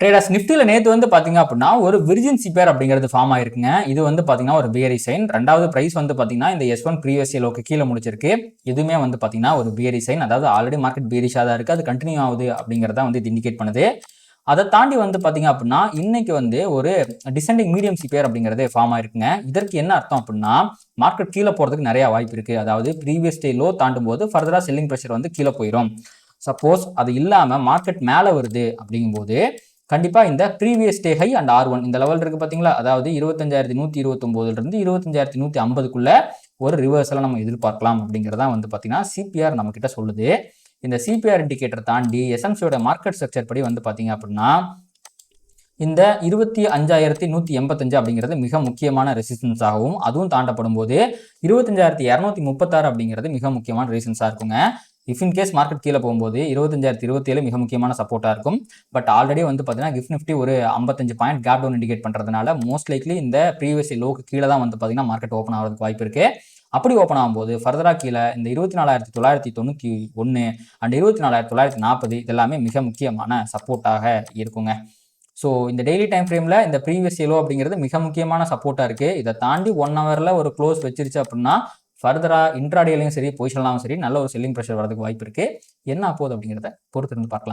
Traders நிஃப்டில நேத்து வந்து பாத்தீங்க அப்படின்னா ஒரு விர்ஜின் சிபேர் அப்படிங்கிறது ஃபார்ம் ஆயிருக்குங்க. இது வந்து பாத்தீங்கன்னா ஒரு பியரி சைன். ரெண்டாவது பிரைஸ் வந்து பாத்தீங்கன்னா இந்த S1 ப்ரீவியஸ் லோக்கு கீழே முடிச்சிருக்கு. இதுவுமே வந்து பாத்தீங்கன்னா ஒரு பியரி சைன். அதாவது ஆல்ரெடி மார்க்கெட் பியரிஷா தான் இருக்கு. அது கண்டினியூ ஆகுது அப்படிங்கறத வந்து இது இண்டிகேட் பண்ணுது. அதை தாண்டி வந்து பாத்தீங்க அப்படின்னா இன்னைக்கு வந்து ஒரு டிசெண்டிங் மீடியம் சிபேர் அப்படிங்கிறது ஃபார்ம் ஆயிருக்குங்க. இதற்கு என்ன அர்த்தம் அப்படின்னா மார்க்கெட் கீழே போறதுக்கு நிறைய வாய்ப்பு இருக்கு. அதாவது ப்ரீவியஸ் டே லோ தாண்டும் போது ஃபர்தரா செல்லிங் பிரஷர் வந்து கீழே போயிடும். சப்போஸ் அது இல்லாம மார்க்கெட் மேல வருது அப்படிங்கும்போது கண்டிப்பா இந்த previous day high and R1 இந்த லெவல் இருக்கு பாத்தீங்களா, அதாவது 25,129 இருந்து 25,150க்குள்ள ஒரு ரிவர்சலை நம்ம எதிர்பார்க்கலாம் அப்படிங்கிறதா வந்து பாத்தீங்கன்னா சிபிஆர் நம்ம கிட்ட சொல்லுது. இந்த சிபிஆர் இண்டிகேட்டர் தாண்டி எஸ்எம்சியோட மார்க்கெட் ஸ்ட்ரக்சர் படி வந்து பாத்தீங்க அப்படின்னா இந்த 25,185 அப்படிங்கிறது மிக முக்கியமான ரெசிஸ்டன்ஸ் ஆகும். அதுவும் தாண்டப்படும் போது 25,236 அப்படிங்கிறது மிக முக்கியமான ரீசன்ஸா இருக்குங்க. இஃப் இன் கேஸ் மார்க்கெட் கீழே போகும்போது 25,027 மிக முக்கியமான சப்போர்ட்டா இருக்கும். பட் ஆல்ரெடி வந்து பார்த்தீங்கன்னா கிஃப்ட் நிஃப்டி ஒரு 55 பாயிண்ட் கேப் டவுன் இண்டிகேட் பண்றதுனால மோஸ்ட் லைக்லி இந்த ப்ரீவியஸ் லோக்கு கீழே தான் வந்து பார்த்தீங்கன்னா மார்க்கெட் ஓப்பன் ஆகிறதுக்கு வாய்ப்பு இருக்கு. அப்படி ஓப்பன் ஆகும்போது ஃபர்தரா கீழே இந்த 24,991 அண்ட் 24,940 இதெல்லாமே மிக முக்கியமான சப்போர்ட்டாக இருக்குங்க. ஸோ இந்த டெய்லி டைம் ஃப்ரேமில் இந்த ப்ரீவியஸ் எலோ அப்படிங்கிறது மிக முக்கியமான சப்போர்ட்டாக இருக்குது. இதை தாண்டி 1 ஹவரில் ஒரு க்ளோஸ் வச்சிருச்சு அப்படின்னா ஃபர்தராக இன்ட்ராடேலையும் சரி பொசிஷன்லாம் சரி நல்ல ஒரு செல்லிங் ப்ரெஷர் வரதுக்கு வாய்ப்பு இருக்குது. என்ன ஆகுது அப்படிங்கிறத பொறுத்திருந்து பார்க்கலாம்.